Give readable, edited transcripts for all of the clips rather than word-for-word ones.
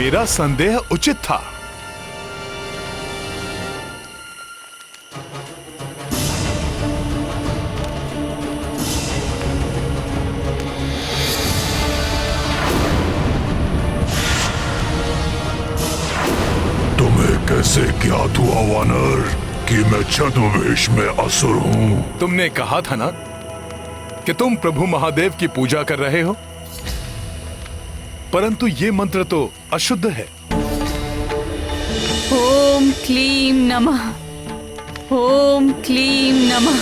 मेरा संदेह उचित था। तुम्हें कैसे ज्ञात हुआ वानर कि मैं छद्मवेश में असुर हूँ? तुमने कहा था ना कि तुम प्रभु महादेव की पूजा कर रहे हो, परंतु ये मंत्र तो अशुद्ध है। ओम क्लीम नमः, ओम क्लीम नमः।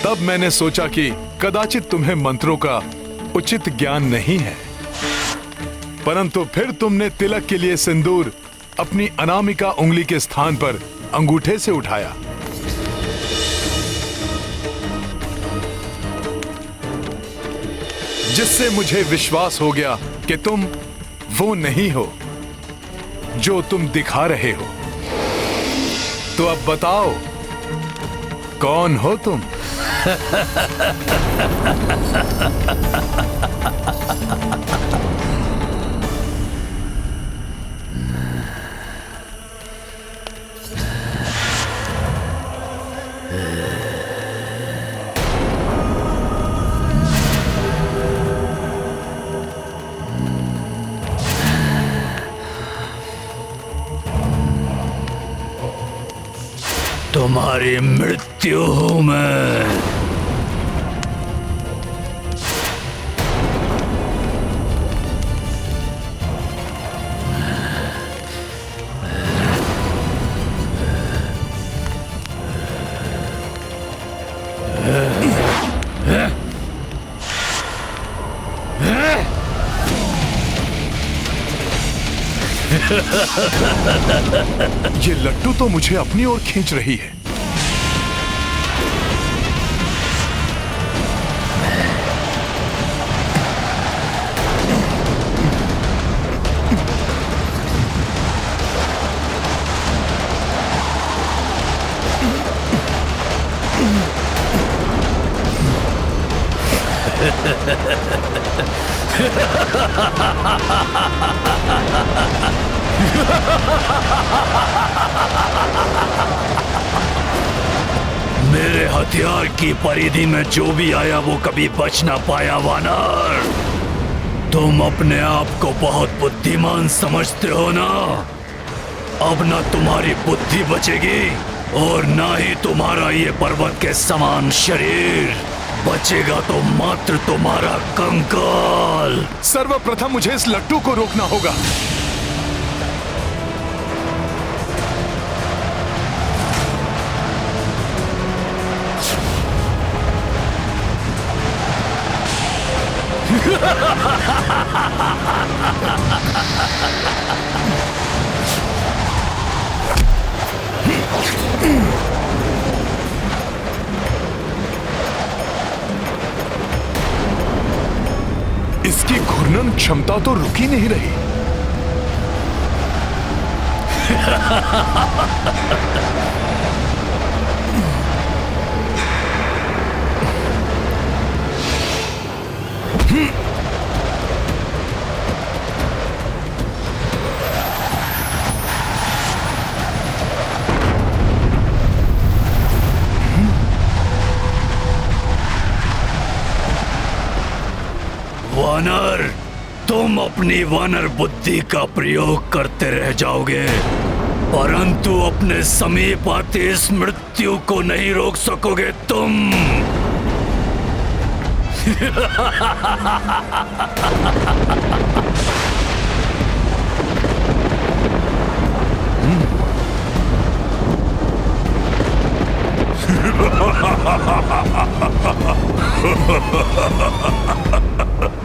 तब मैंने सोचा कि कदाचित तुम्हें मंत्रों का उचित ज्ञान नहीं है, परंतु फिर तुमने तिलक के लिए सिंदूर अपनी अनामिका उंगली के स्थान पर अंगूठे से उठाया। जिससे मुझे विश्वास हो गया कि तुम वो नहीं हो जो तुम दिखा रहे हो। तो अब बताओ, कौन हो तुम? तुम्हारी मृत्यु हूं मैं। ये लट्टू तो मुझे अपनी ओर खींच रही है। मेरे हथियार की परिधि में जो भी आया वो कभी बच ना पाया वानर। तुम अपने आप को बहुत बुद्धिमान समझते हो ना? अब ना तुम्हारी बुद्धि बचेगी और ना ही तुम्हारा ये पर्वत के समान शरीर बचेगा, तो मात्र तुम्हारा कंकाल। सर्वप्रथम मुझे इस लट्टू को रोकना होगा। इसकी घूर्णन क्षमता तो रुक ही नहीं रही। वानर, तुम अपनी वानर बुद्धि का प्रयोग करते रह जाओगे, परंतु अपने समीप आते इस मृत्यु को नहीं रोक सकोगे तुम।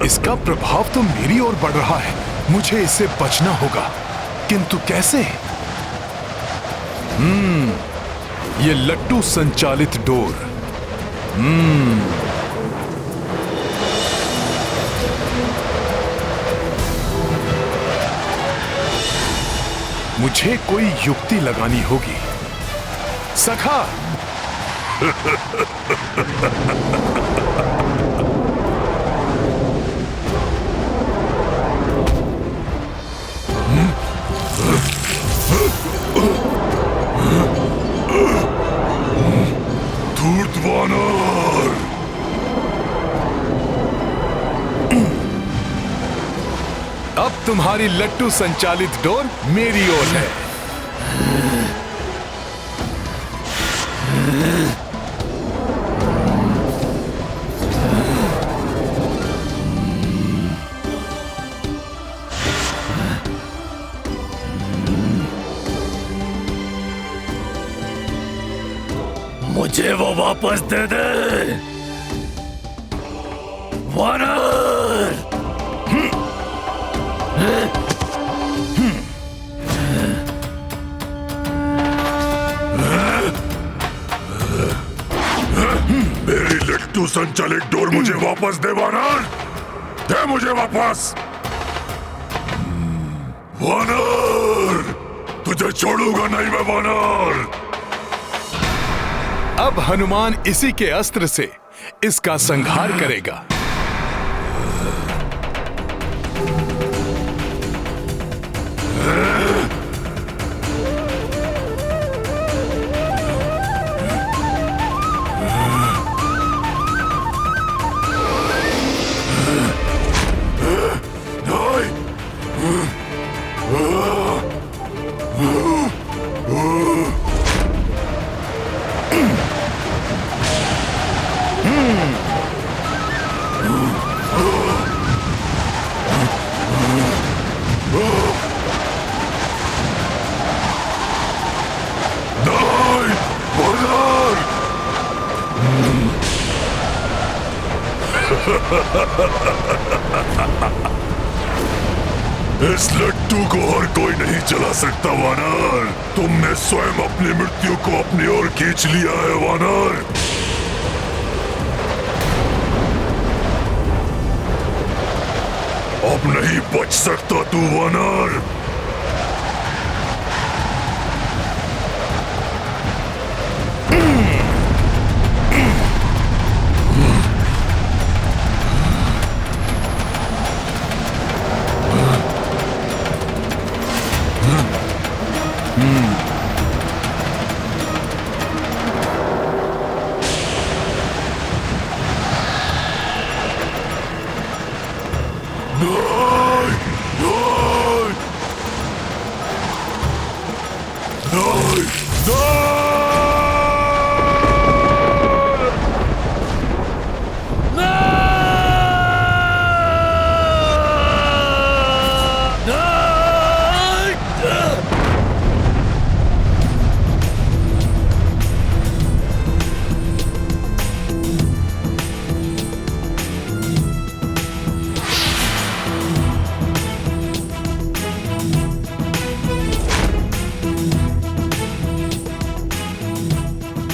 इसका प्रभाव तो मेरी ओर बढ़ रहा है। मुझे इससे बचना होगा, किंतु कैसे? ये लट्टू संचालित डोर। मुझे कोई युक्ति लगानी होगी। सखा, धूर्त वानर! अब तुम्हारी लट्टू संचालित डोर मेरी ओर है। मुझे वो वापस दे दे वानर। मेरी लट्टू संचालित डोर मुझे वापस दे वानर! दे मुझे वापस! वानर! तुझे छोड़ूंगा नहीं मैं वानर! अब हनुमान इसी के अस्त्र से इसका संहार करेगा। इस लट्टू को हर कोई नहीं चला सकता वानर। तुमने स्वयं अपनी मृत्यु को अपनी ओर खींच लिया है वानर। अब नहीं बच सकता तू वानर।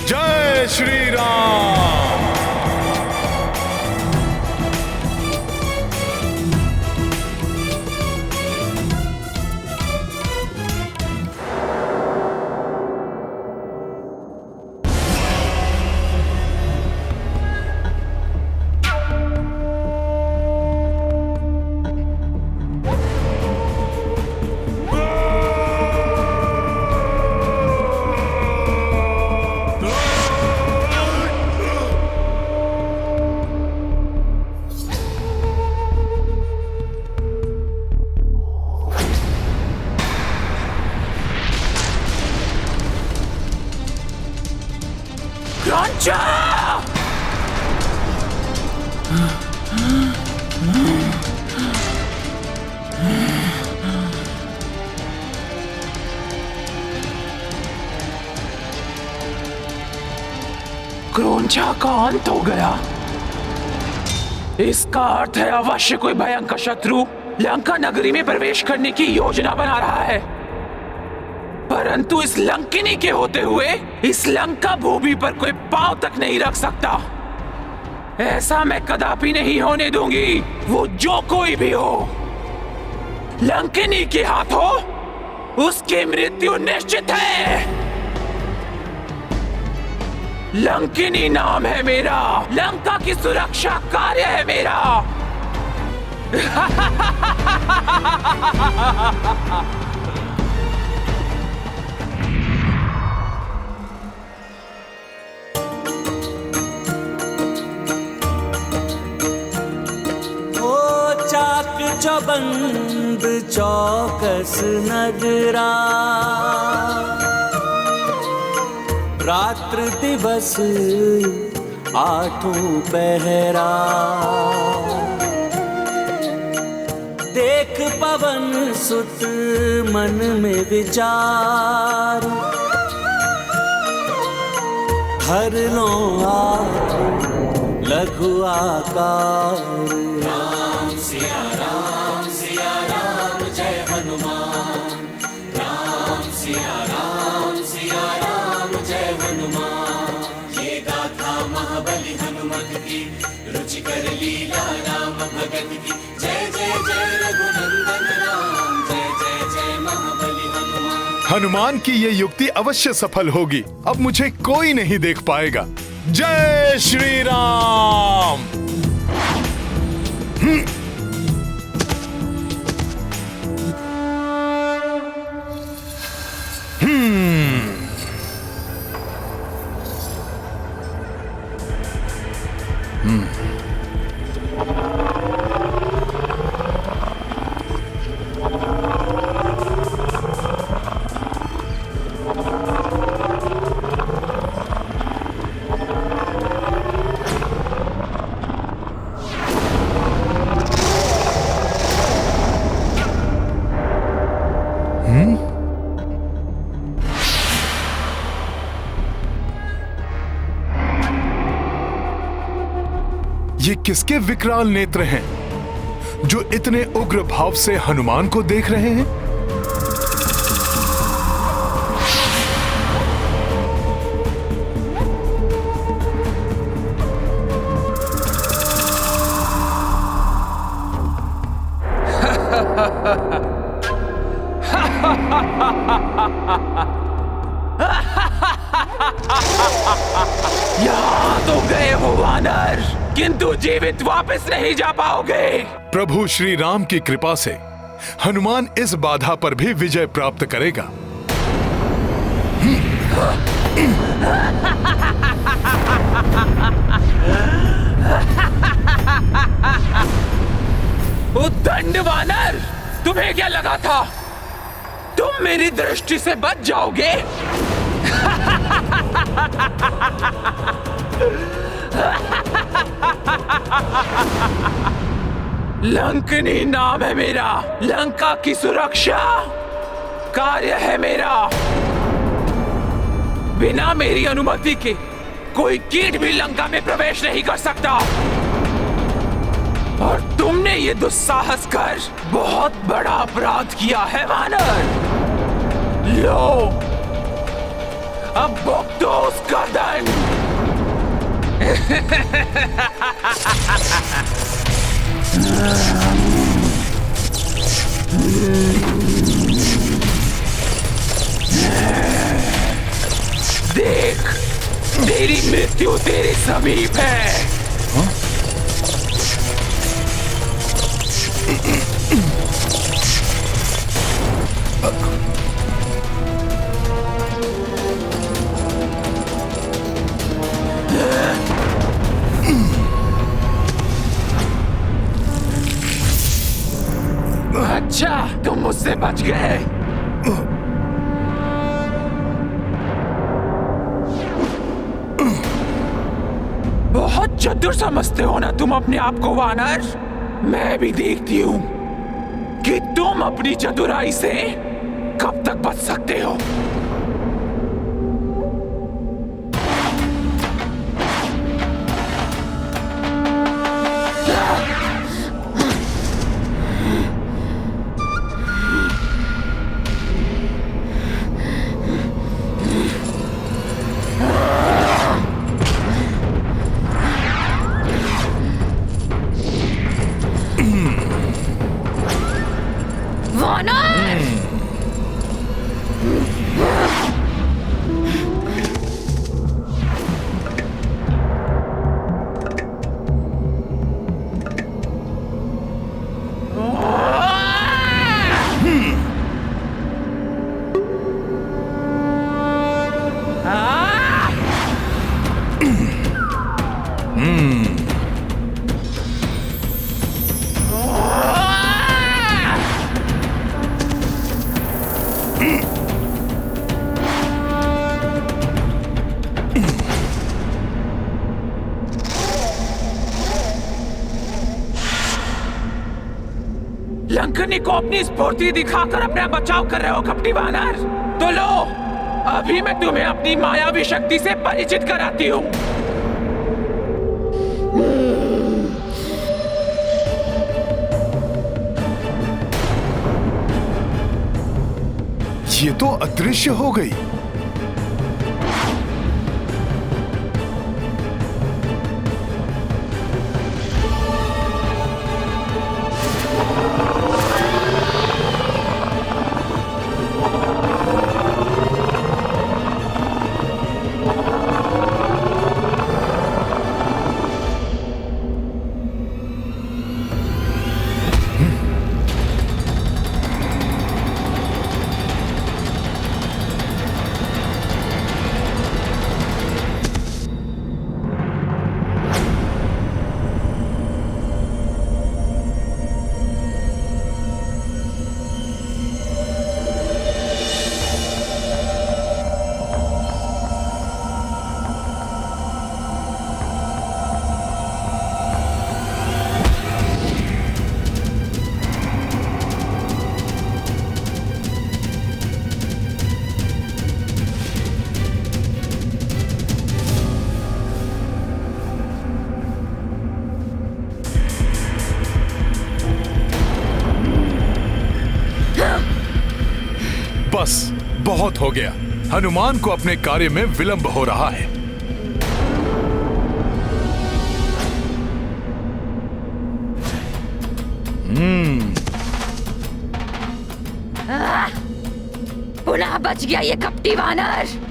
जय श्री राम। क्रोंचा का अंत हो गया। इसका अर्थ है अवश्य कोई भयंकर शत्रु लंका नगरी में प्रवेश करने की योजना बना रहा है। परंतु इस लंकिनी के होते हुए इस लंका भूमि पर कोई पांव तक नहीं रख सकता। ऐसा मैं कदापि नहीं होने दूंगी। वो जो कोई भी हो, लंकिनी के हाथों उसकी मृत्यु निश्चित है। लंकिनी नाम है मेरा, लंका की सुरक्षा कार्य है मेरा। बंद चौकस नगरा, रात्र दिवस आठों पहरा। देख पवन सुत मन में विचार, हर लो लघु आकार। राम सिया राम जय हनुमान, राम सिया राम जय हनुमान। ये गाथा महाबली हनुमत की, रुचिकर लीला राम भगत की। जय जय जय रघुनंदन राम, जय जय जय महाबली हनुमान। हनुमान की ये युक्ति अवश्य सफल होगी। अब मुझे कोई नहीं देख पाएगा। जय श्री राम। ये किसके विकराल नेत्र हैं जो इतने उग्र भाव से हनुमान को देख रहे हैं? यहाँ तो गए हो वानर, किंतु जीवित वापस नहीं जा पाओगे। प्रभु श्री राम की कृपा से हनुमान इस बाधा पर भी विजय प्राप्त करेगा। उद्दंड वानर, तुम्हें क्या लगा था तुम मेरी दृष्टि से बच जाओगे? लंकनी नाम है मेरा, लंका की सुरक्षा कार्य है मेरा। बिना मेरी अनुमति के कोई कीट भी लंका में प्रवेश नहीं कर सकता। और तुमने ये दुस्साहस कर बहुत बड़ा अपराध किया है वानर। लो, अब भुगतो उसका दंड। देख, तेरी मृत्यु तेरे समीप है। अच्छा, तुम मुझसे बच गए। बहुत चतुर समझते हो ना तुम अपने आप को वानर। मैं भी देखती हूँ कि तुम अपनी चतुराई से कब तक बच सकते हो। लंकनी को अपनी स्फूर्ति दिखाकर अपना बचाव कर रहे हो कपटी वानर। तो लो, अभी मैं तुम्हें अपनी मायावी शक्ति से परिचित कराती हूँ। ये तो अदृश्य हो गई। बस बहुत हो गया। हनुमान को अपने कार्य में विलंब हो रहा है। पुनः बच गया ये कपटी वानर।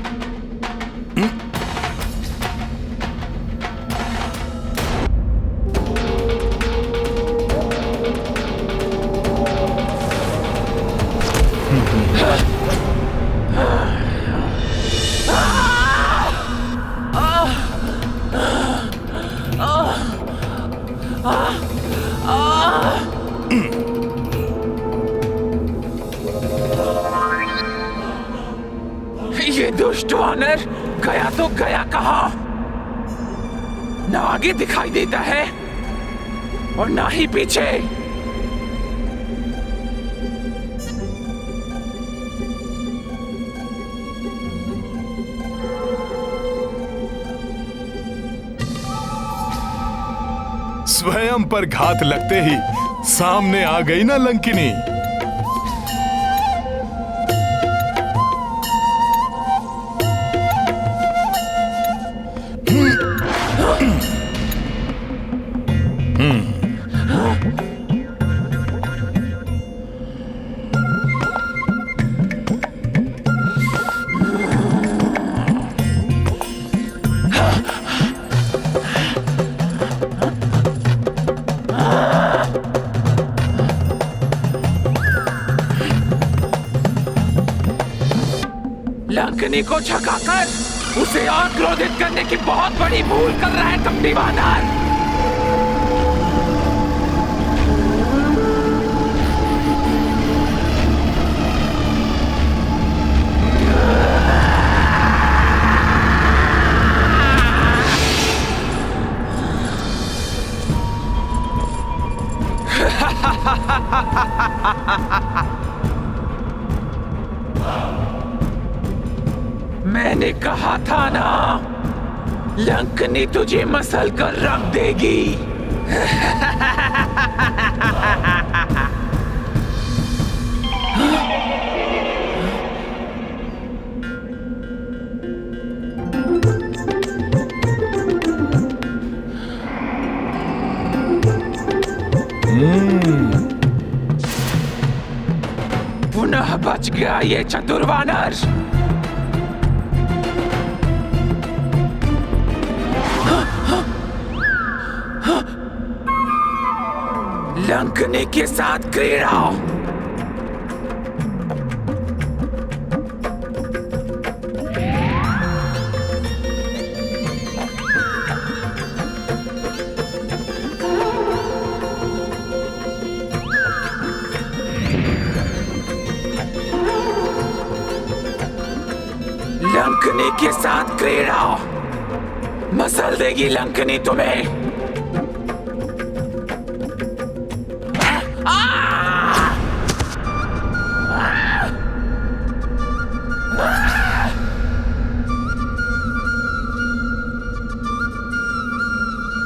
ये दुष्ट वानर गया तो गया कहाँ? ना आगे दिखाई देता है और ना ही पीछे। स्वयं पर घात लगते ही सामने आ गई ना लंकिनी। लंकनी को झकाकर उसे और क्रोधित करने की बहुत बड़ी भूल कर रहा है कपटी वानर। मैंने कहा था ना, लंकनी तुझे मसल कर रख देगी। पुनः बच गया ये चतुर वानर। लंकनी के साथ क्रीड़ा। लंकनी के साथ क्रीड़ा। मसल देगी लंकनी तुम्हें।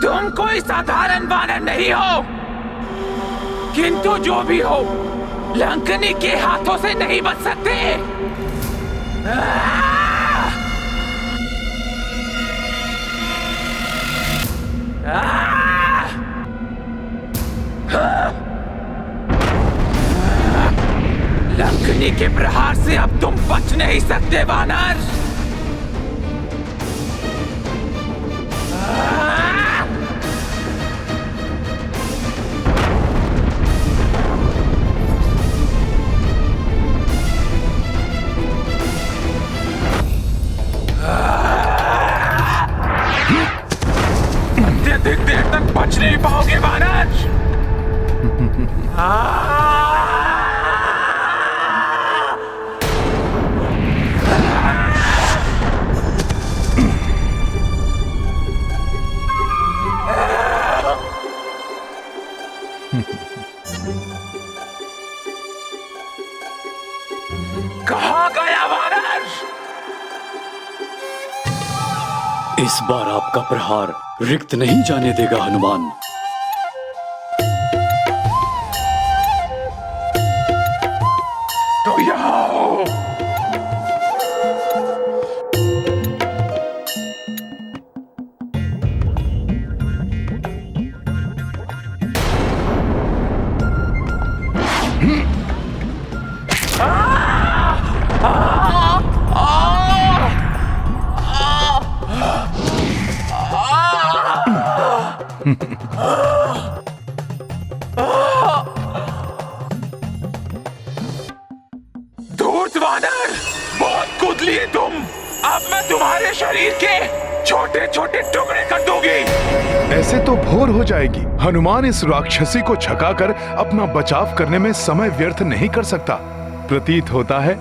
तुम कोई साधारण वानर नहीं हो, किंतु जो भी हो लंकनी के हाथों से नहीं बच सकते। लंकनी के प्रहार से अब तुम बच नहीं सकते वानर। अत्यधिक देर तक बच नहीं पाओगे वानर। कहाँ गया वानर? इस बार आपका प्रहार रिक्त नहीं जाने देगा हनुमान। तो यहाँ हो। धूर्त वानर, बहुत कूद लिए तुम। अब मैं तुम्हारे शरीर के छोटे छोटे टुकड़े कर दूंगी। ऐसे तो भोर हो जाएगी। हनुमान इस राक्षसी को छकाकर अपना बचाव करने में समय व्यर्थ नहीं कर सकता। प्रतीत होता है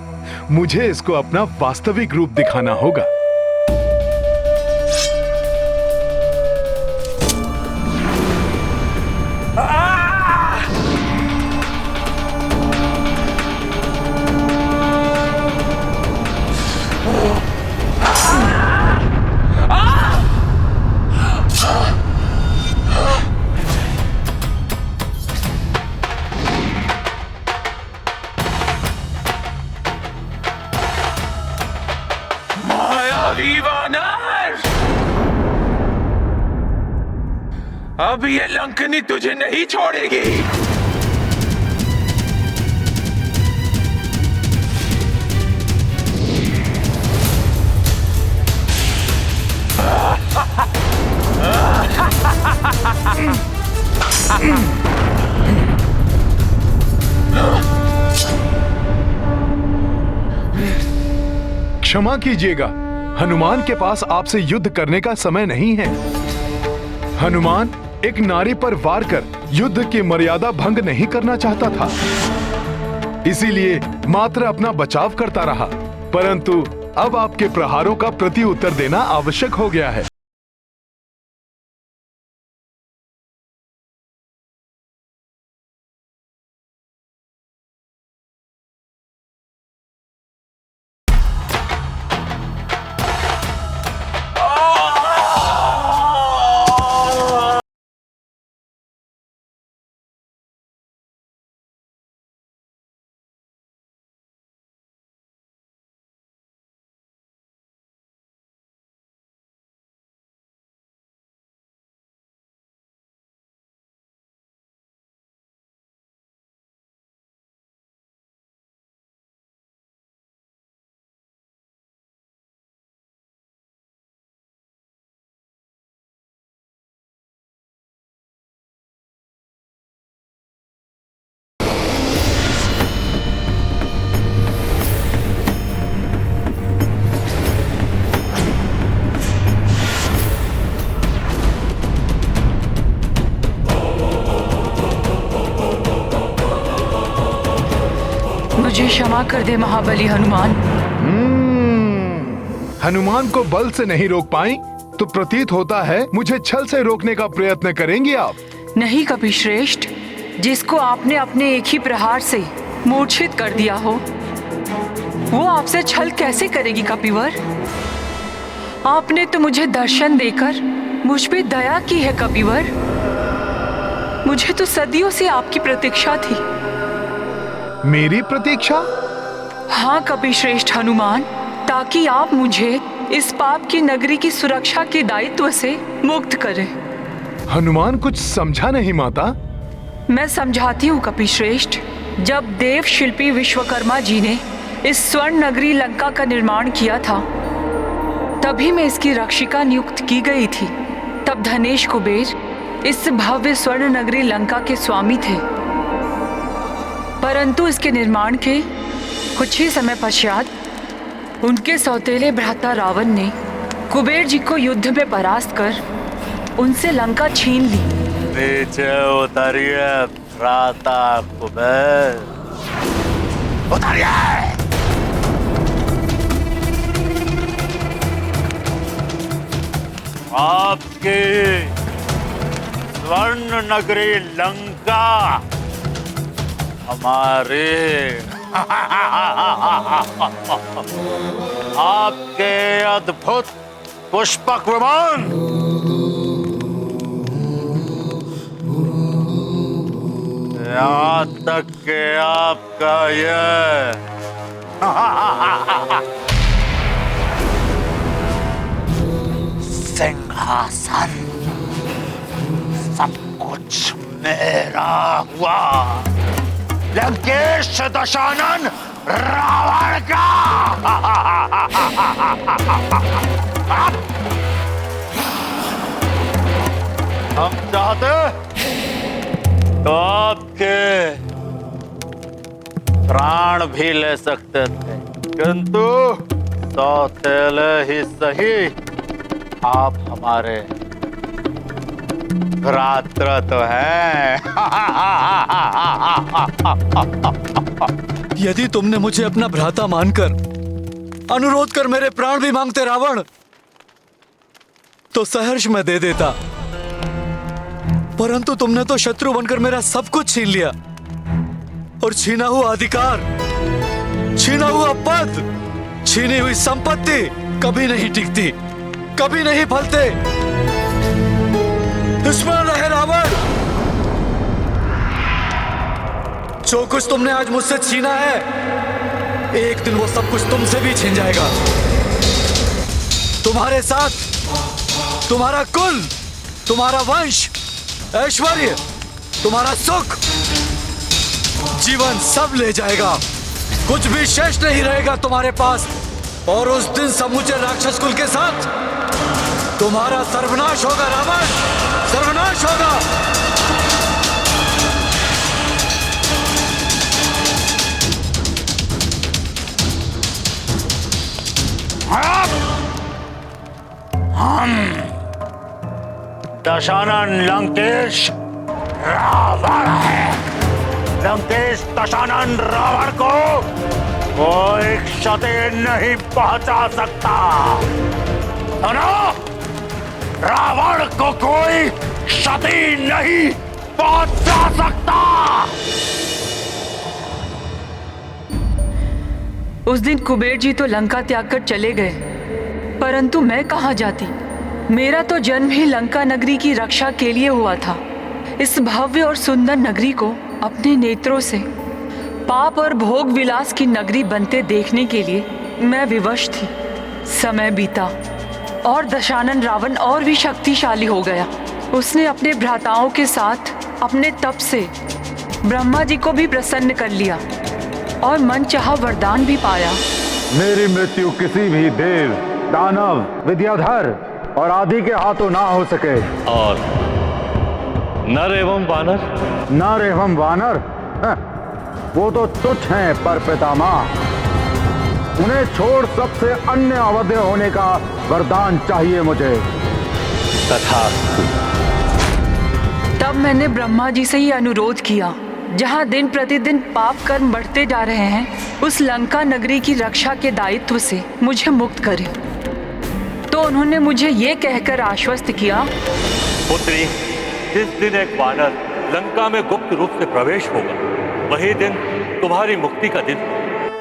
मुझे इसको अपना वास्तविक रूप दिखाना होगा। अब ये लंकनी तुझे नहीं छोड़ेगी। क्षमा कीजिएगा, हनुमान के पास आपसे युद्ध करने का समय नहीं है। हनुमान एक नारी पर वार कर युद्ध की मर्यादा भंग नहीं करना चाहता था, इसीलिए मात्र अपना बचाव करता रहा। परंतु अब आपके प्रहारों का प्रति उत्तर देना आवश्यक हो गया है। मुझे क्षमा कर दे महाबली हनुमान। हनुमान को बल से नहीं रोक पाई तो प्रतीत होता है मुझे छल से रोकने का प्रयत्न करेंगी आप। नहीं कपिश्रेष्ठ, जिसको आपने अपने एक ही प्रहार से मूर्छित कर दिया हो वो आपसे छल कैसे करेगी कपिवर? आपने तो मुझे दर्शन देकर मुझ पे दया की है कपिवर। मुझे तो सदियों से आपकी प्रतीक्षा थी। मेरी प्रतीक्षा? हाँ कपिश्रेष्ठ हनुमान, ताकि आप मुझे इस पाप की नगरी की सुरक्षा के दायित्व से मुक्त करें। हनुमान कुछ समझा नहीं माता। मैं समझाती हूँ कपिश्रेष्ठ। जब देव शिल्पी विश्वकर्मा जी ने इस स्वर्ण नगरी लंका का निर्माण किया था, तभी मैं इसकी रक्षिका नियुक्त की गई थी। तब धनेश कुबेर इस भव्य स्वर्ण नगरी लंका के स्वामी थे। परंतु इसके निर्माण के कुछ ही समय पश्चात उनके सौतेले भ्राता रावण ने कुबेर जी को युद्ध में परास्त कर उनसे लंका छीन ली। पीछे उतरिए भ्राता कुबेर, उतरिए। आपकी स्वर्ण नगरी लंका हमारे आपके अद्भुत पुष्पक विमान यहाँ तक के आपका ये सिंहासन सब कुछ मेरा हुआ। लंकेश दशानन रावण का। हम चाहते तो आपके प्राण भी ले सकते थे, किंतु सौतेले ही सही आप हमारे भ्रात्र तो हैं। यदि तुमने मुझे अपना भ्राता मानकर अनुरोध कर मेरे प्राण भी मांगते रावण, तो सहर्ष मैं दे देता। परंतु तुमने तो शत्रु बनकर मेरा सब कुछ छीन लिया, और छीना हुआ अधिकार, छीना हुआ पद, छीनी हुई संपत्ति कभी नहीं टिकती, कभी नहीं फलते। दुश्मन रहे रावण, जो कुछ तुमने आज मुझसे छीना है, एक दिन वो सब कुछ तुमसे भी छीन जाएगा। तुम्हारे साथ तुम्हारा कुल, तुम्हारा वंश, ऐश्वर्य, तुम्हारा सुख, जीवन सब ले जाएगा। कुछ भी शेष नहीं रहेगा तुम्हारे पास। और उस दिन समूचे राक्षस कुल के साथ तुम्हारा सर्वनाश होगा रावण, सर्वनाश होगा। हम दशानन लंकेश रावण है। लंकेश दशानन रावण को कोई क्षति नहीं पहुंचा सकता। सुनो, रावण को कोई क्षति नहीं पहुंचा सकता। उस दिन कुबेर जी तो लंका त्याग कर चले गए, परंतु मैं कहाँ जाती। मेरा तो जन्म ही लंका नगरी की रक्षा के लिए हुआ था। इस भव्य और सुंदर नगरी को अपने नेत्रों से पाप और भोग विलास की नगरी बनते देखने के लिए मैं विवश थी। समय बीता और दशानन रावण और भी शक्तिशाली हो गया। उसने अपने भ्राताओं के साथ अपने तप से ब्रह्मा जी को भी प्रसन्न कर लिया और मनचाहा वरदान भी पाया। मेरी मृत्यु किसी भी देव, दानव, विद्याधर और आदि के हाथों ना हो सके। और नर एवं वानर? नर एवं वानर वो तो तुच्छ हैं पर पितामह। उन्हें छोड़ सबसे अन्य अवध्य होने का वरदान चाहिए मुझे। तथास्तु। तब मैंने ब्रह्मा जी से ही अनुरोध किया, जहाँ दिन प्रतिदिन पाप कर्म बढ़ते जा रहे हैं, उस लंका नगरी की रक्षा के दायित्व से मुझे मुक्त करें। तो उन्होंने मुझे ये कहकर आश्वस्त किया, पुत्री, जिस दिन एक वानर लंका में गुप्त रूप से प्रवेश होगा, वही दिन तुम्हारी मुक्ति का दिन।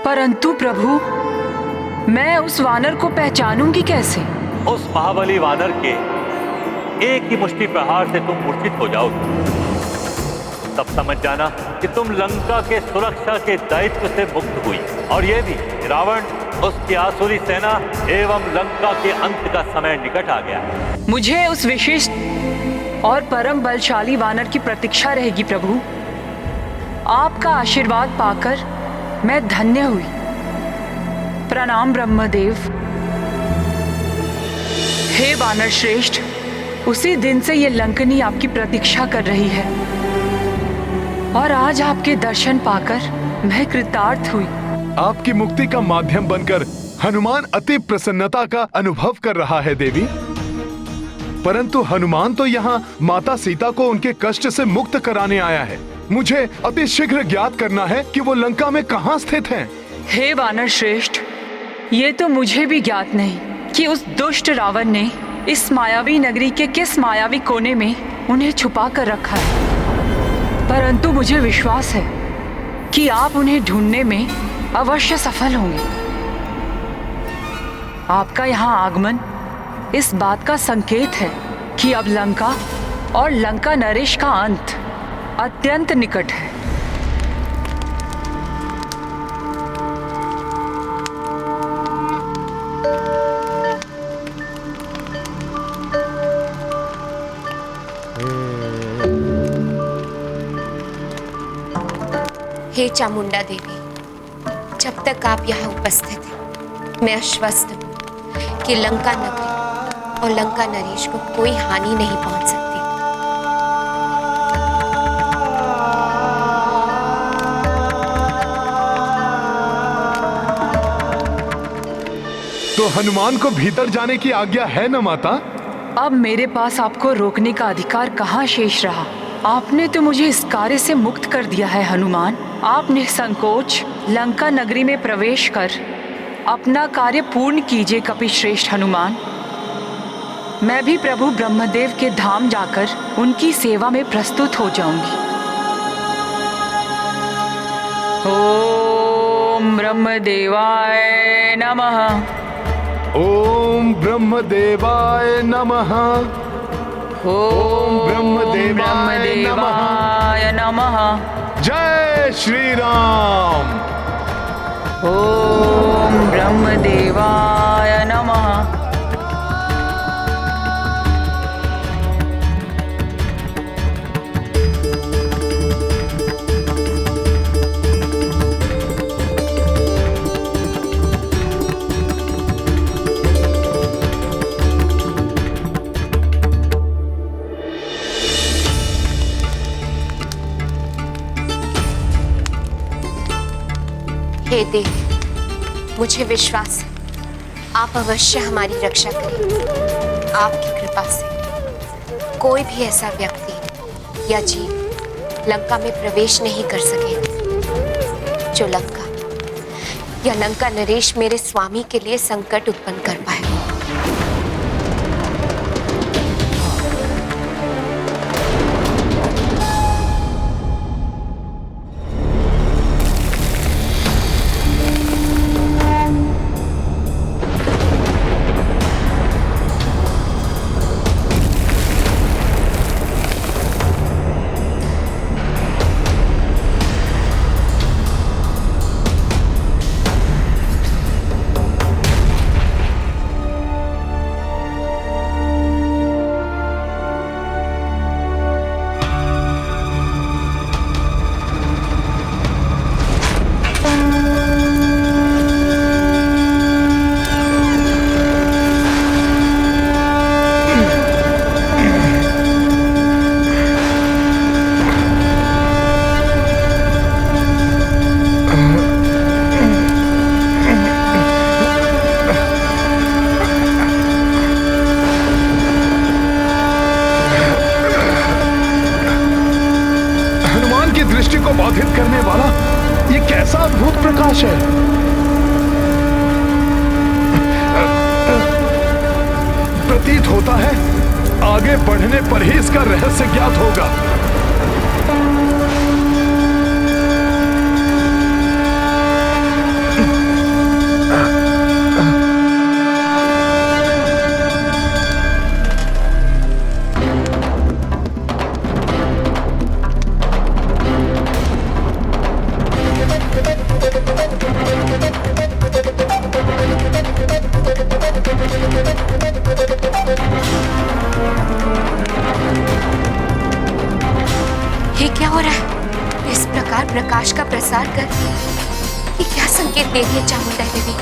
परंतु प्रभु, मैं उस वानर को पहचानूंगी कैसे? उस महाबली वानर के एक ही मुष्टि प्रहार से तुम मूर्छित हो जाओगे। तब समझ जाना कि तुम लंका के सुरक्षा के दायित्व से मुक्त हुई, और ये भी रावण, उसकी आसुरी सेना एवं लंका के अंत का समय निकट आ गया है। मुझे उस विशिष्ट और परम बलशाली वानर की प्रतीक्षा रहेगी प्रभु। आपका आशीर्वाद पाकर मैं धन्य हुई। प्रणाम ब्रह्मदेव। हे वानर श्रेष्ठ, उसी दिन से ये लंकनी आपकी प्रतीक्षा कर रही है और आज आपके दर्शन पाकर मैं कृतार्थ हुई। आपकी मुक्ति का माध्यम बनकर हनुमान अति प्रसन्नता का अनुभव कर रहा है देवी। परंतु हनुमान तो यहाँ माता सीता को उनके कष्ट से मुक्त कराने आया है। मुझे अति शीघ्र ज्ञात करना है कि वो लंका में कहाँ स्थित हैं। हे वानर श्रेष्ठ, ये तो मुझे भी ज्ञात नहीं कि उस दुष्ट रावण ने इस मायावी नगरी के किस मायावी कोने में उन्हें छुपा कर रखा है। परंतु मुझे विश्वास है कि आप उन्हें ढूंढने में अवश्य सफल होंगे। आपका यहाँ आगमन इस बात का संकेत है कि अब लंका और लंका नरेश का अंत अत्यंत निकट है। हे चामुंडा देवी, जब तक आप यहाँ उपस्थित हैं, मैं आश्वस्त हूँ कि लंका नगरी और लंका नरेश को कोई हानि नहीं पहुँच सकती। तो हनुमान को भीतर जाने की आज्ञा है न माता? अब मेरे पास आपको रोकने का अधिकार कहाँ शेष रहा। आपने तो मुझे इस कार्य से मुक्त कर दिया है हनुमान। आप निसंकोच लंका नगरी में प्रवेश कर अपना कार्य पूर्ण कीजिए कपिश्रेष्ठ हनुमान। मैं भी प्रभु ब्रह्मदेव के धाम जाकर उनकी सेवा में प्रस्तुत हो जाऊंगी। ओम ब्रह्मदेवाय नमः। ओम ब्रह्मदेवाय नमः। ओम ब्रह्मदेवाय नमः। जय श्री राम। ओम ब्रह्मदेवाय नमः। हे देवी, मुझे विश्वास है आप अवश्य हमारी रक्षा करेंगे। आपकी कृपा से कोई भी ऐसा व्यक्ति या जीव लंका में प्रवेश नहीं कर सकेगा जो लंका या लंका नरेश मेरे स्वामी के लिए संकट उत्पन्न कर पाए। दृष्टि को बाधित करने वाला ये कैसा अद्भुत प्रकाश है। प्रतीत होता है आगे बढ़ने पर ही इसका रहस्य ज्ञात होगा। प्रकाश का प्रसार कर ये क्या संकेत दे रही है चामुंडा देवी?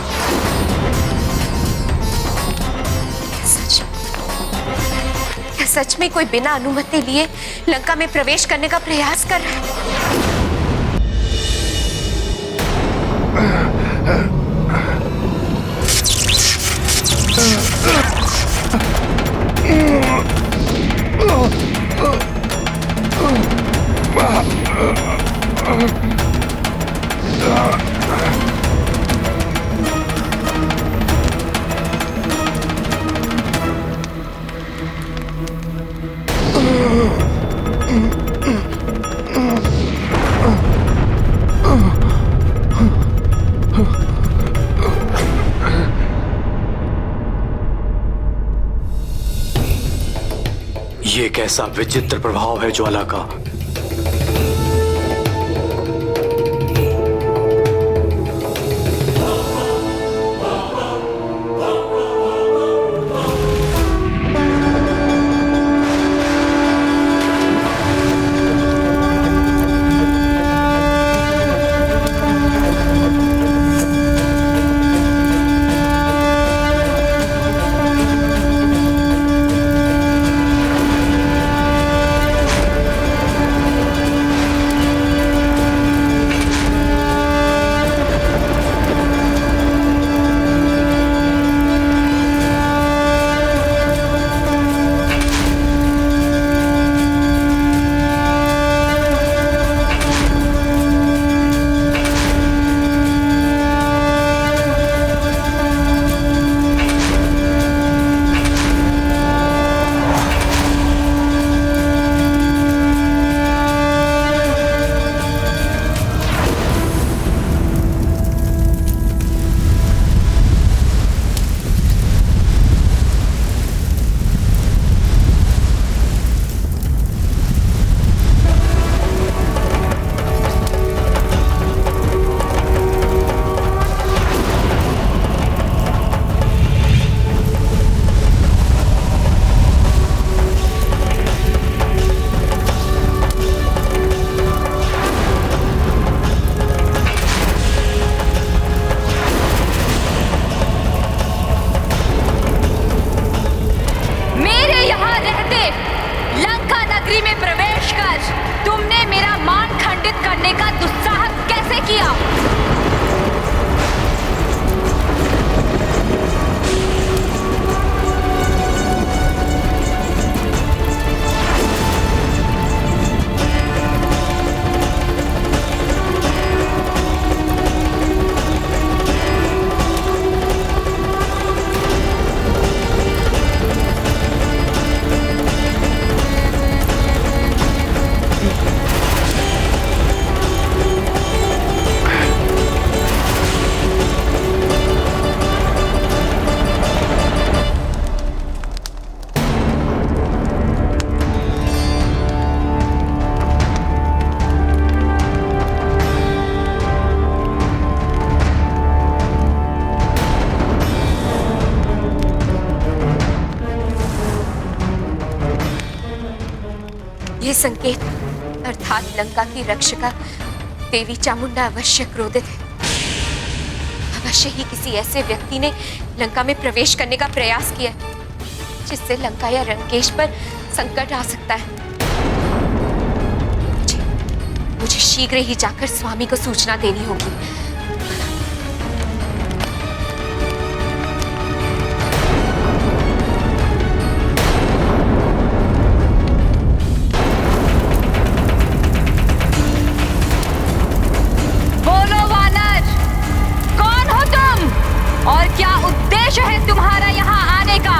क्या सच में कोई बिना अनुमति लिए लंका में प्रवेश करने का प्रयास कर रहा है? ये कैसा विचित्र प्रभाव है ज्वाला का। ये संकेत अर्थात लंका की रक्षिका देवी चामुंडा अवश्य क्रोधित है। अवश्य ही किसी ऐसे व्यक्ति ने लंका में प्रवेश करने का प्रयास किया जिससे लंका या लंकेश पर संकट आ सकता है। मुझे शीघ्र ही जाकर स्वामी को सूचना देनी होगी। और क्या उद्देश्य है तुम्हारा यहाँ आने का?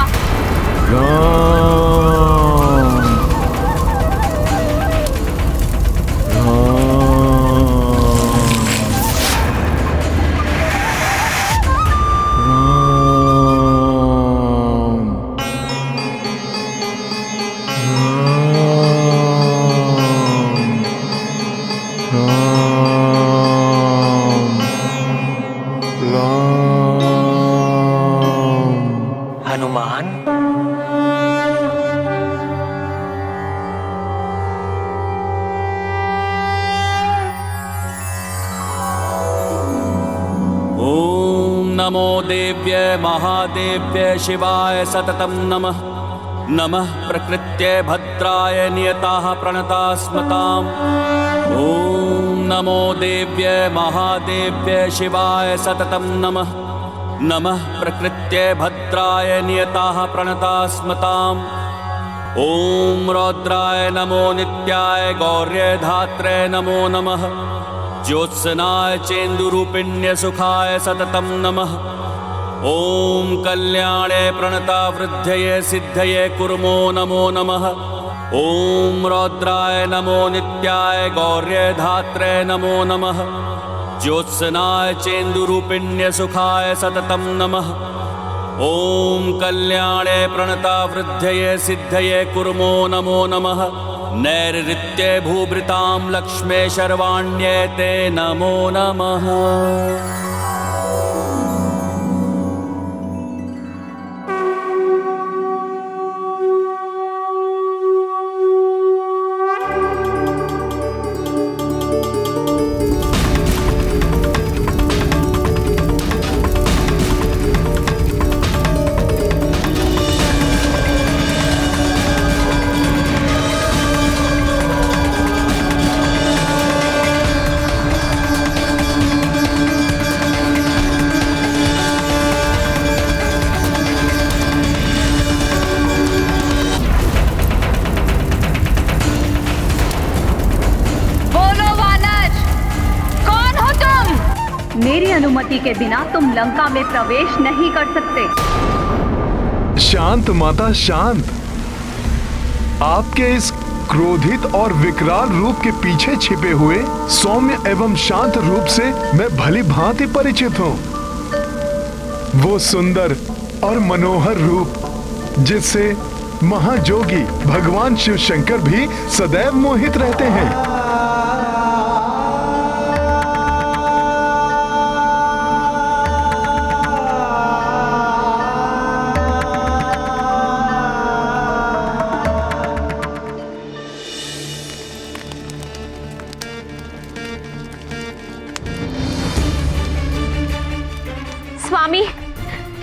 देव्ये महादेव्ये शिवाय सततं नमः। नमः प्रकृत्ये भद्राय नियताः प्रणता स्मताम्। ॐ नमो देव्ये महादेव्ये शिवाय सततं नमः। नमः प्रकृत्ये भद्राय नियताः प्रणता स्मताम्। ॐ रौद्राय नमो नित्याय गौर्ये धात्रे नमो नमः। ज्योत्सनाय चेन्दुरूपिण्य सुखाय सततं नमः। ॐ कल्याणे प्रणता वृद्धये सिद्धये कुर्मो नमो नमः। ॐ रौद्राय नमो नित्याय गौर्ये धात्रे नमो नमः। ज्योत्सनाय चेन्दुरूपिण्य सुखाय सततं नमः। ॐ कल्याणे प्रणता वृद्धये सिद्धये कुर्मो नमो नमः। नैरृत्ये भूभृतां लक्ष्मे शर्वाण्ये ते नमो नमः। मेरी अनुमति के बिना तुम लंका में प्रवेश नहीं कर सकते। शांत माता शांत। आपके इस क्रोधित और विकराल रूप के पीछे छिपे हुए सौम्य एवं शांत रूप से मैं भली भांति परिचित हूँ। वो सुंदर और मनोहर रूप जिससे महाजोगी भगवान शिव शंकर भी सदैव मोहित रहते हैं।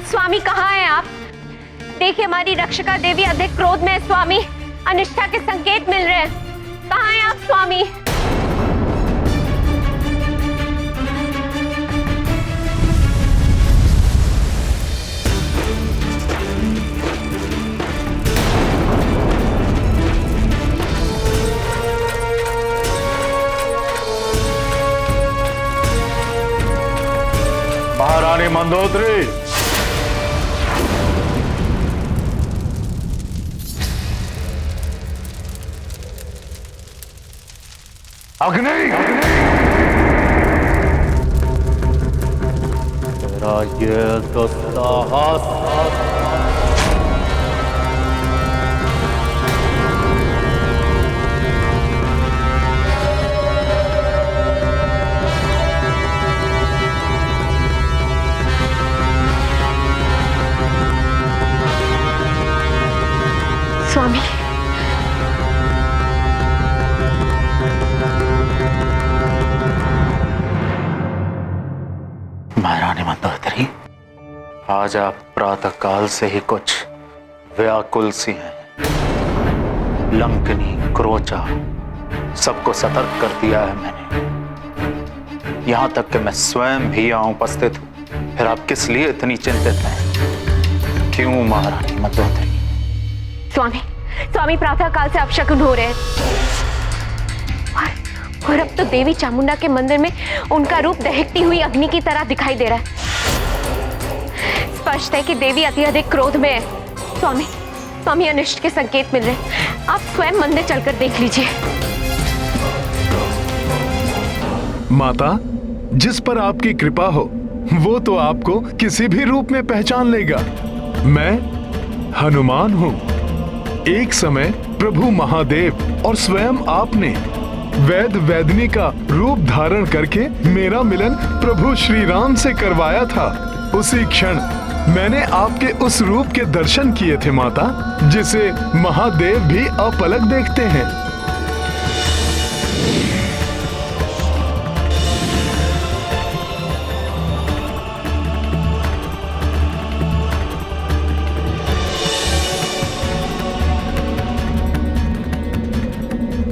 स्वामी कहाँ हैं आप? देखिए हमारी रक्षिका देवी अधिक क्रोध में है स्वामी। अनिष्टा के संकेत मिल रहे हैं। कहाँ हैं आप स्वामी? महारानी मंदोदरी, अग्नि! तेरा ये दुस्साहस स्वामी, महारानी मंदोदरी, आज आप प्रातः काल से ही कुछ व्याकुल सी हैं। लंकनी, क्रोचा सबको सतर्क कर दिया है मैंने। यहां तक कि मैं स्वयं भी यहां उपस्थित हूं। फिर आप किस लिए इतनी चिंतित हैं? क्यों महारानी मंदोदरी? स्वामी प्रातः काल से अपशकुन हो रहे हैं। और अब तो देवी चामुंडा के मंदिर में उनका रूप दहकती हुई अग्नि की तरह दिखाई दे रहा है। स्पष्ट है कि देवी अत्यधिक क्रोध में है। स्वामी अनिष्ट के संकेत मिल रहे हैं। आप स्वयं मंदिर चलकर देख लीजिए। माता, जिस पर आपकी कृपा हो वो तो आपको किसी भी रूप में पहचान लेगा। मैं हनुमान हूँ। एक समय प्रभु महादेव और स्वयं आपने वैद वैदनी का रूप धारण करके मेरा मिलन प्रभु श्री राम से करवाया था। उसी क्षण मैंने आपके उस रूप के दर्शन किए थे माता, जिसे महादेव भी अपलक देखते हैं।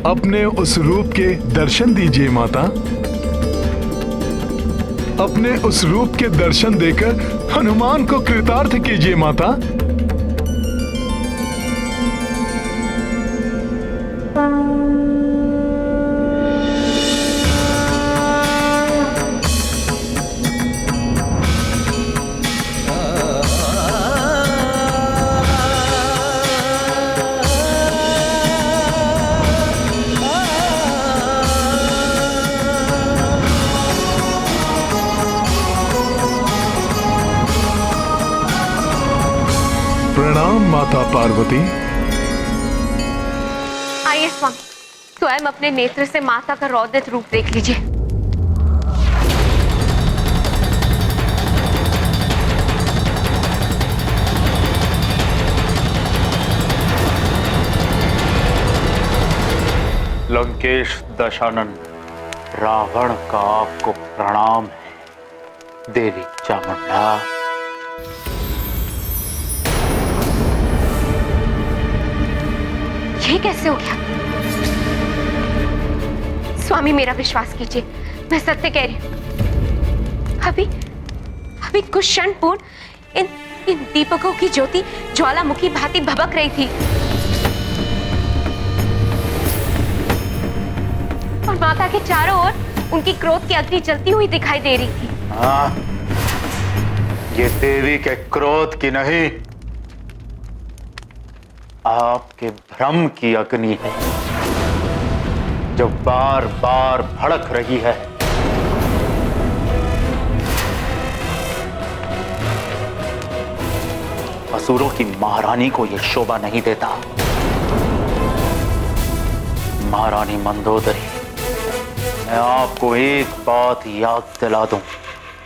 अपने उस रूप के दर्शन दीजिए माता। अपने उस रूप के दर्शन देकर हनुमान को कृतार्थ कीजिए माता। प्रणाम माता पार्वती। आइए स्वामी, स्वयं अपने नेत्र से माता का रौद्र रूप देख लीजिए। लंकेश दशानन, रावण का आपको प्रणाम है देवी चामुंडा। ये कैसे हो गया? स्वामी मेरा विश्वास कीजिए, मैं सत्य कह रही हूँ। अभी कुछ क्षण पूर्व इन दीपकों की ज्योति ज्वालामुखी भांति भभक रही थी और माता के चारों ओर उनकी क्रोध की अग्नि जलती हुई दिखाई दे रही थी। हाँ, ये देवी के क्रोध की नहीं, आपके भ्रम की अग्नि है जो बार बार भड़क रही है। असुरों की महारानी को यह शोभा नहीं देता। महारानी मंदोदरी, मैं आपको एक बात याद दिला दूं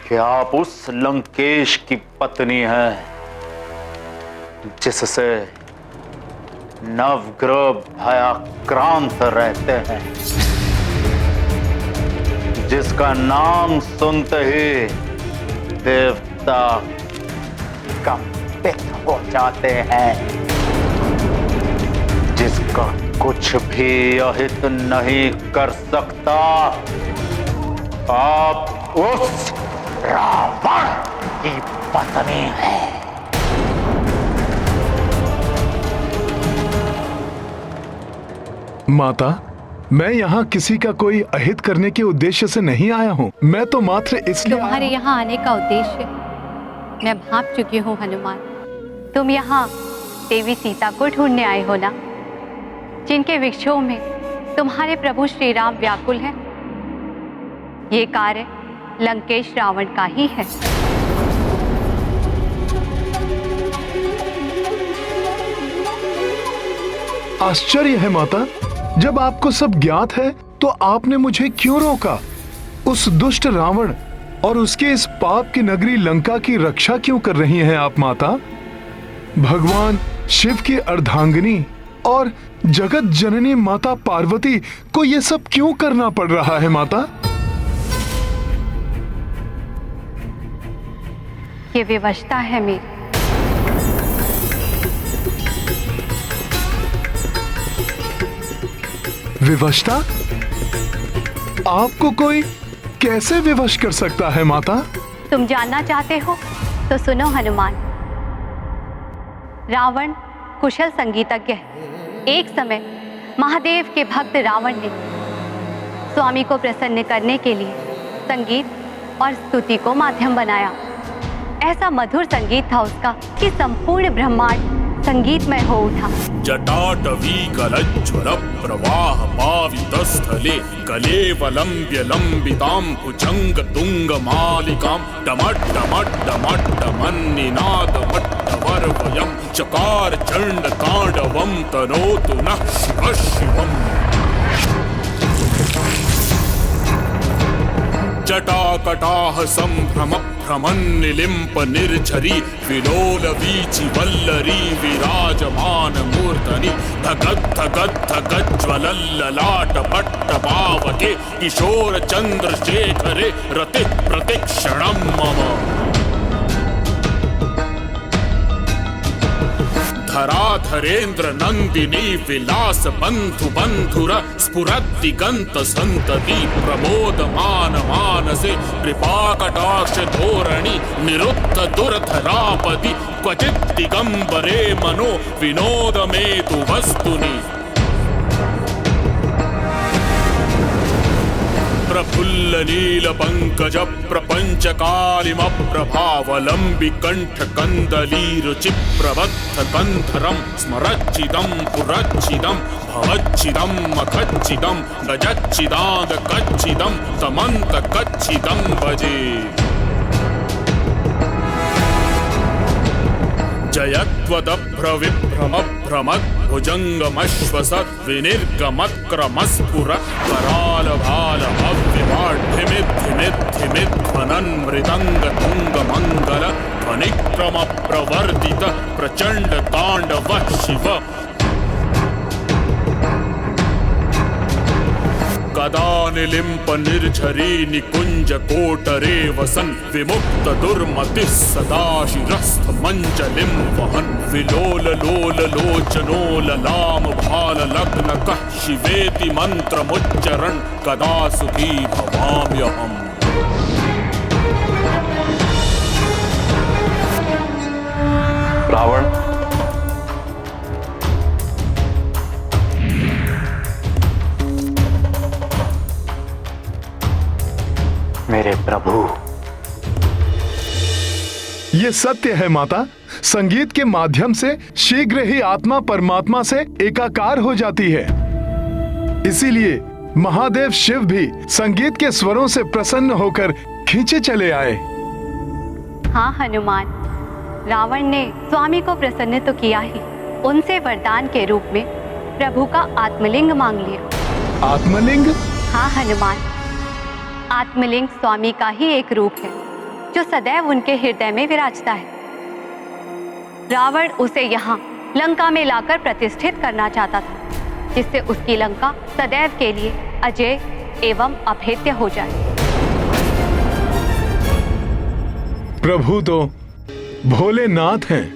कि आप उस लंकेश की पत्नी हैं जिससे नवग्रह भयाक्रांत रहते हैं, जिसका नाम सुनते ही देवता कंपित हो जाते हैं, जिसका कुछ भी अहित नहीं कर सकता। आप उस रावण की पत्नी हैं। माता, मैं यहाँ किसी का कोई अहित करने के उद्देश्य से नहीं आया हूँ। मैं तो मात्र इसलिए तुम्हारे यहाँ आने का उद्देश्य मैं भांप चुकी हूँ हनुमान। तुम यहाँ देवी सीता को ढूंढने आए हो ना, जिनके विक्षोभ में तुम्हारे प्रभु श्री राम व्याकुल हैं। ये कार्य लंकेश रावण का ही है। आश्चर्य है माता, जब आपको सब ज्ञात है तो आपने मुझे क्यों रोका? उस दुष्ट रावण और उसके इस पाप की नगरी लंका की रक्षा क्यों कर रही हैं आप माता? भगवान शिव की अर्धांगिनी और जगत जननी माता पार्वती को यह सब क्यों करना पड़ रहा है माता? ये विवशता है मेरी। विवशता? आपको कोई कैसे विवश कर सकता है माता? तुम जानना चाहते हो तो सुनो हनुमान। रावण कुशल संगीतज्ञ है। एक समय महादेव के भक्त रावण ने स्वामी को प्रसन्न करने के लिए संगीत और स्तुति को माध्यम बनाया। ऐसा मधुर संगीत था उसका कि संपूर्ण ब्रह्मांड संगीतमय हो उठा। जटाटवी गलज्ज्वल प्रवाह पावितस्थले कलेवलंब्य लंबितां भुजंग तुंग मालिकां डमट डमट डमट डमन्निनाद मट्टवर्वयं चकार चंड तांडवं तनोतु नः शिवः शिवम्। जटाकटाह संभ्रम भ्रमन्निलिम्प निर्झरी विलोल वीचि वल्लरी विराजमान मूर्धनि धगद् धगद् धगज्ज्वलल्ललाट पट्टपावके किशोर चंद्रशेखरे रति प्रतिक्षणं मम। धराधरेन्द्र नंदिनी विलास बंधु बंधुर स्फुरत् दिगंत संतति प्रमोदमान मानसे कृपा कटाक्ष धोरणि निरुद्ध दुर्धरापदि क्वचित् दिगंबरे मनो विनोद में तु वस्तुनि प्रफुल्ल नील पंकज प्रपंच कालिम प्रभावलंबि कंठ कंदलीर चिप्रबद्ध कंधरम स्मरच्चिदम पुरच्चिदम भवच्चिदम मखच्चिदम गजच्चिदाद कच्चिदम तमंत कच्चिदम भजे जयत्वदभ्र विभ्रम भ्रमत् भुजंगमश्वसत् विनिर्गमत्क्रमस्फुर कराल भाल अव्यवाढ्यमिद्धिमिद्धिमिध्वनन् मृदंग तुंग मंगल ध्वनिक्रम प्रवर्तित प्रचंड तांडव शिव गदा निलिम्प निर्झरी निकुंज कोटरे वसन विमुक्त दुर्मतिः सदा शिरस्थ मंजलिं वहन विलोल लोल लोचनोल लाम भाल लग्न कः शिवेति मंत्रमुच्चरण कदा सुखी भवाम्यहम्। रावण, मेरे प्रभु, ये सत्य है माता। संगीत के माध्यम से शीघ्र ही आत्मा परमात्मा से एकाकार हो जाती है। इसीलिए महादेव शिव भी संगीत के स्वरों से प्रसन्न होकर खींचे चले आए। हाँ हनुमान, रावण ने स्वामी को प्रसन्न तो किया ही, उनसे वरदान के रूप में प्रभु का आत्मलिंग मांग लिया। आत्मलिंग? हाँ हनुमान, आत्मलिंग स्वामी का ही एक रूप है जो सदैव उनके हृदय में विराजता है। रावण उसे यहाँ लंका में लाकर प्रतिष्ठित करना चाहता था, जिससे उसकी लंका सदैव के लिए अजय एवं अभेद्य हो जाए। प्रभु तो भोलेनाथ हैं।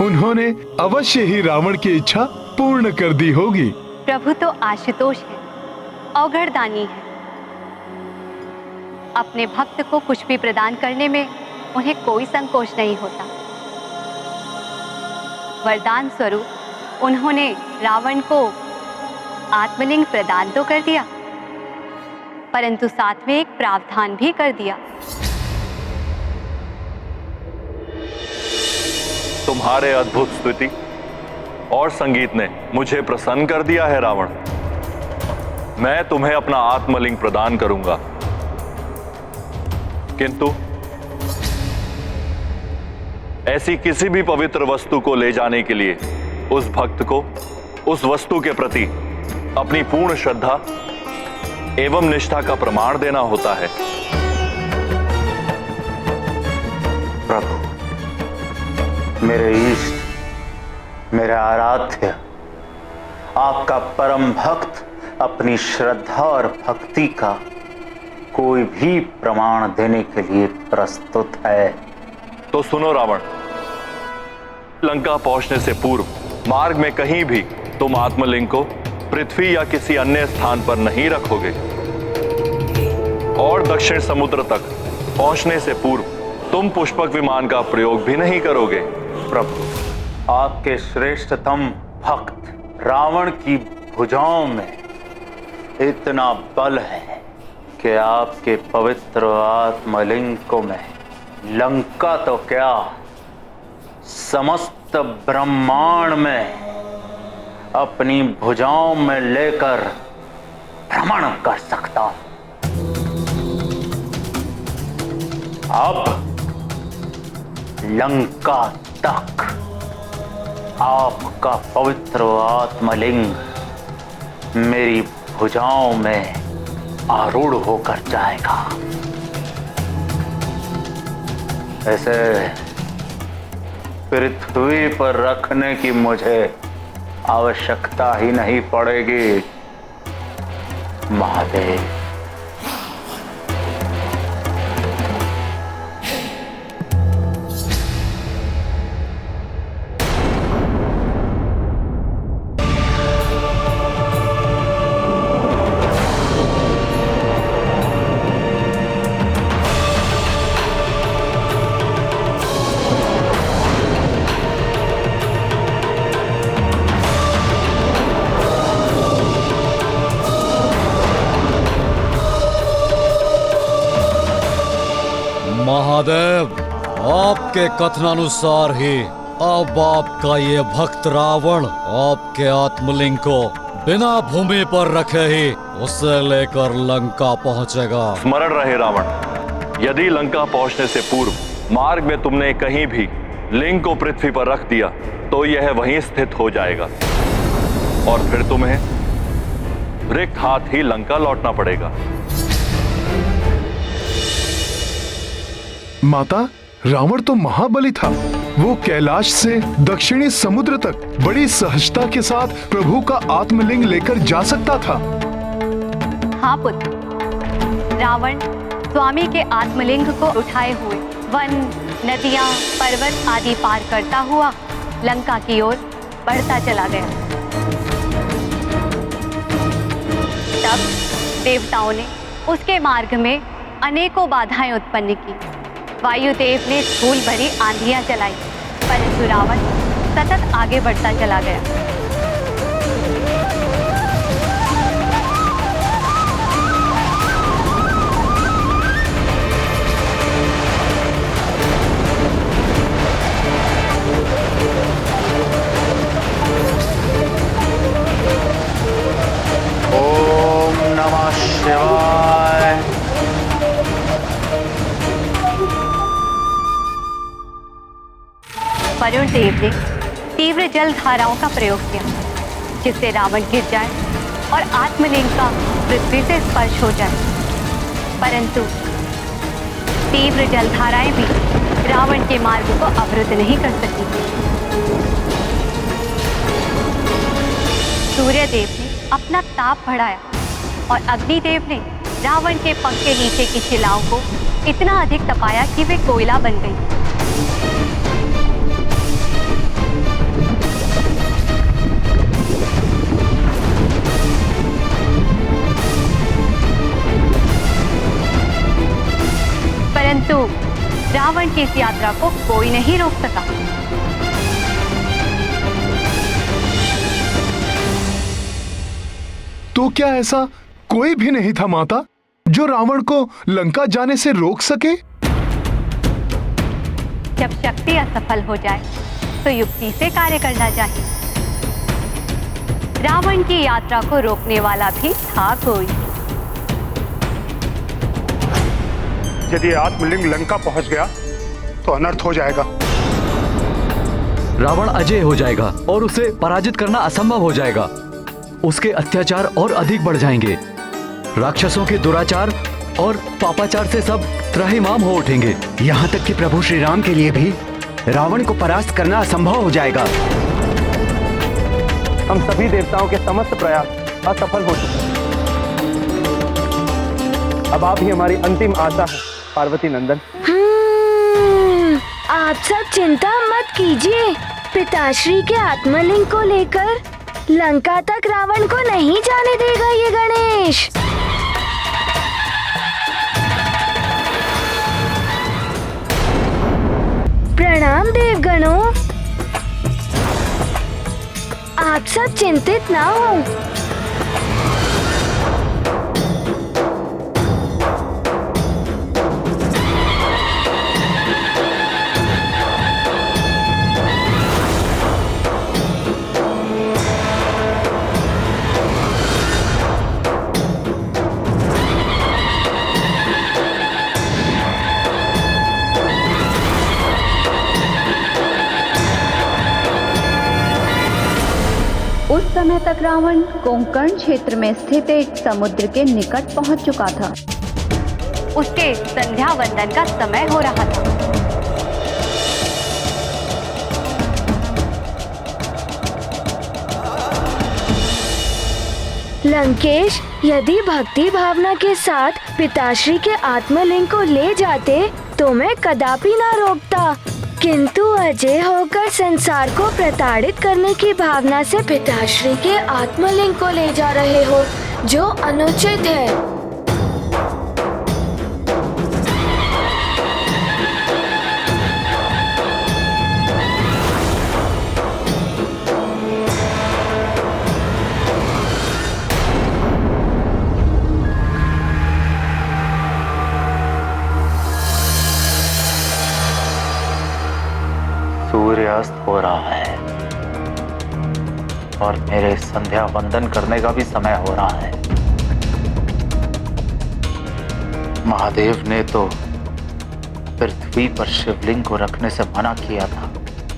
उन्होंने अवश्य ही रावण की इच्छा पूर्ण कर दी होगी। प्रभु तो आशुतोष है, अवघड़दानी है। अपने भक्त को कुछ भी प्रदान करने में उन्हें कोई संकोच नहीं होता। वरदान स्वरूप उन्होंने रावण को आत्मलिंग प्रदान तो कर दिया, परंतु साथ में एक प्रावधान भी कर दिया। तुम्हारे अद्भुत स्तुति और संगीत ने मुझे प्रसन्न कर दिया है रावण। मैं तुम्हें अपना आत्मलिंग प्रदान करूंगा, किंतु ऐसी किसी भी पवित्र वस्तु को ले जाने के लिए उस भक्त को उस वस्तु के प्रति अपनी पूर्ण श्रद्धा एवं निष्ठा का प्रमाण देना होता है। प्रभु, मेरे इष्ट, मेरे आराध्य, आपका परम भक्त अपनी श्रद्धा और भक्ति का कोई भी प्रमाण देने के लिए प्रस्तुत है। तो सुनो रावण, लंका पहुंचने से पूर्व मार्ग में कहीं भी तुम आत्मलिंग को पृथ्वी या किसी अन्य स्थान पर नहीं रखोगे और दक्षिण समुद्र तक पहुंचने से पूर्व तुम पुष्पक विमान का प्रयोग भी नहीं करोगे। प्रभु, आपके श्रेष्ठतम भक्त रावण की भुजाओं में इतना बल है कि आपके पवित्र आत्मलिंग को मैं लंका तो क्या समस्त ब्रह्मांड में अपनी भुजाओं में लेकर भ्रमण कर सकता हूं। अब लंका तक आपका पवित्र आत्मलिंग मेरी भुजाओं में आरूढ़ होकर जाएगा। ऐसे पृथ्वी पर रखने की मुझे आवश्यकता ही नहीं पड़ेगी महादेव। महादेव, आपके कथनानुसार ही अब आपका ये भक्त रावण आपके आत्मलिंग को बिना भूमि पर रखे ही उसे लेकर लंका पहुंचेगा। स्मरण रहे रावण, यदि लंका पहुंचने से पूर्व मार्ग में तुमने कहीं भी लिंग को पृथ्वी पर रख दिया तो यह वहीं स्थित हो जाएगा और फिर तुम्हें रिक्त हाथ ही लंका लौटना पड़ेगा। माता, रावण तो महाबली था। वो कैलाश से दक्षिणी समुद्र तक बड़ी सहजता के साथ प्रभु का आत्मलिंग लेकर जा सकता था। हाँ पुत्र, रावण स्वामी के आत्मलिंग को उठाए हुए वन, नदियां, पर्वत आदि पार करता हुआ लंका की ओर बढ़ता चला गया। तब देवताओं ने उसके मार्ग में अनेकों बाधाएं उत्पन्न की। वायुदेव ने धूल भरी आंधियां चलाई, परंतु रावण सतत आगे बढ़ता चला गया। ओम नमः शिवाय। वरुण देव ने तीव्र जल धाराओं का प्रयोग किया, जिससे रावण गिर जाए और आत्मलिंग का पृथ्वी से स्पर्श हो जाए। परंतु तीव्र जल धाराएं भी रावण के मार्ग को अवरुद्ध नहीं कर सकी। सूर्यदेव ने अपना ताप बढ़ाया और अग्निदेव ने रावण के पंख के नीचे की शिलाओं को इतना अधिक तपाया कि वे कोयला बन गई। परंतु रावण की इस यात्रा को कोई नहीं रोक सका। तो क्या ऐसा कोई भी नहीं था माता, जो रावण को लंका जाने से रोक सके? जब शक्ति असफल हो जाए तो युक्ति से कार्य करना चाहिए। रावण की यात्रा को रोकने वाला भी था कोई। यदि आत्मलिंग लंका पहुंच गया तो अनर्थ हो जाएगा। रावण अजय हो जाएगा और उसे पराजित करना असंभव हो जाएगा। उसके अत्याचार और अधिक बढ़ जाएंगे। राक्षसों के दुराचार और पापाचार से सब त्राहिमाम हो उठेंगे। यहाँ तक कि प्रभु श्री राम के लिए भी रावण को परास्त करना असंभव हो जाएगा। हम सभी देवताओं के समस्त प्रयास असफल हो चुके हैं। अब आप ही हमारी अंतिम आशा है पार्वती नंदन। आप सब चिंता मत कीजिए। पिताश्री के आत्मलिंग को लेकर लंका तक रावण को नहीं जाने देगा ये गणेश। प्रणाम देवगणों। आप सब चिंतित ना हो। उस समय तक रावण कोंकण क्षेत्र में स्थित एक समुद्र के निकट पहुंच चुका था। उसके संध्या वंदन का समय हो रहा था। लंकेश, यदि भक्ति भावना के साथ पिताश्री के आत्मलिंग को ले जाते तो मैं कदापि ना रोकता, किंतु अजय होकर संसार को प्रताड़ित करने की भावना से पिताश्री के आत्मलिंग को ले जा रहे हो, जो अनुचित है। सूर्यास्त हो रहा है और मेरे संध्या वंदन करने का भी समय हो रहा है। महादेव ने तो पृथ्वी पर शिवलिंग को रखने से मना किया था।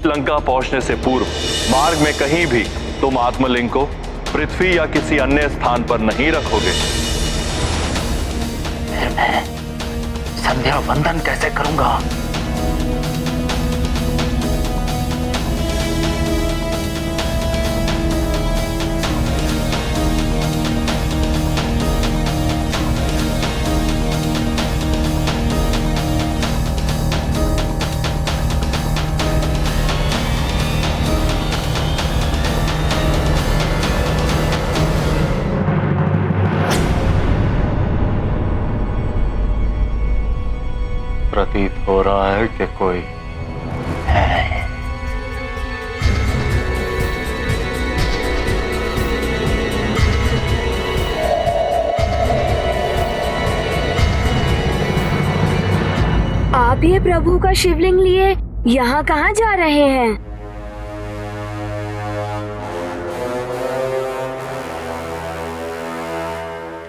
लंका पहुंचने से पूर्व मार्ग में कहीं भी तुम आत्मलिंग को पृथ्वी या किसी अन्य स्थान पर नहीं रखोगे। फिर मैं संध्या वंदन कैसे करूंगा? प्रतीत हो रहा है कि कोई है। आप ये प्रभु का शिवलिंग लिए यहाँ कहाँ जा रहे हैं?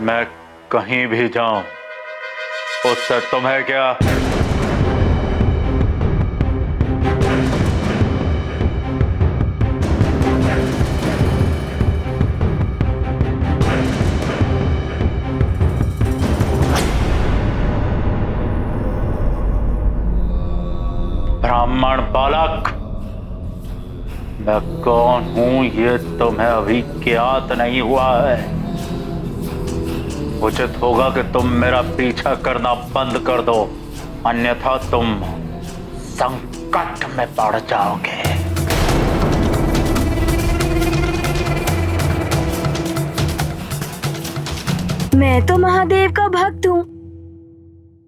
मैं कहीं भी जाऊं उससे तुम्हें क्या? ब्राह्मण बालक, मैं कौन हूं ये तुम्हें अभी ज्ञात नहीं हुआ है। उचित होगा कि तुम मेरा पीछा करना बंद कर दो, अन्यथा तुम संकट में पड़ जाओगे। मैं तो महादेव का भक्त हूँ।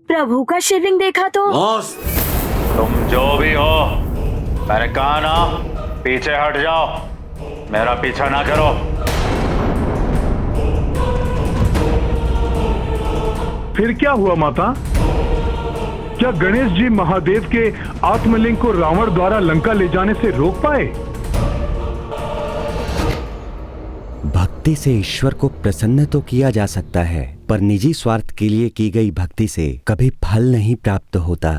प्रभु का शिवलिंग देखा तो तुम जो भी हो, मैंने कहा ना, पीछे हट जाओ, मेरा पीछा ना करो। फिर क्या हुआ माता? क्या गणेश जी महादेव के आत्मलिंग को रावण द्वारा लंका ले जाने से रोक पाए? भक्ति से ईश्वर को प्रसन्न तो किया जा सकता है, पर निजी स्वार्थ के लिए की गई भक्ति से कभी फल नहीं प्राप्त होता।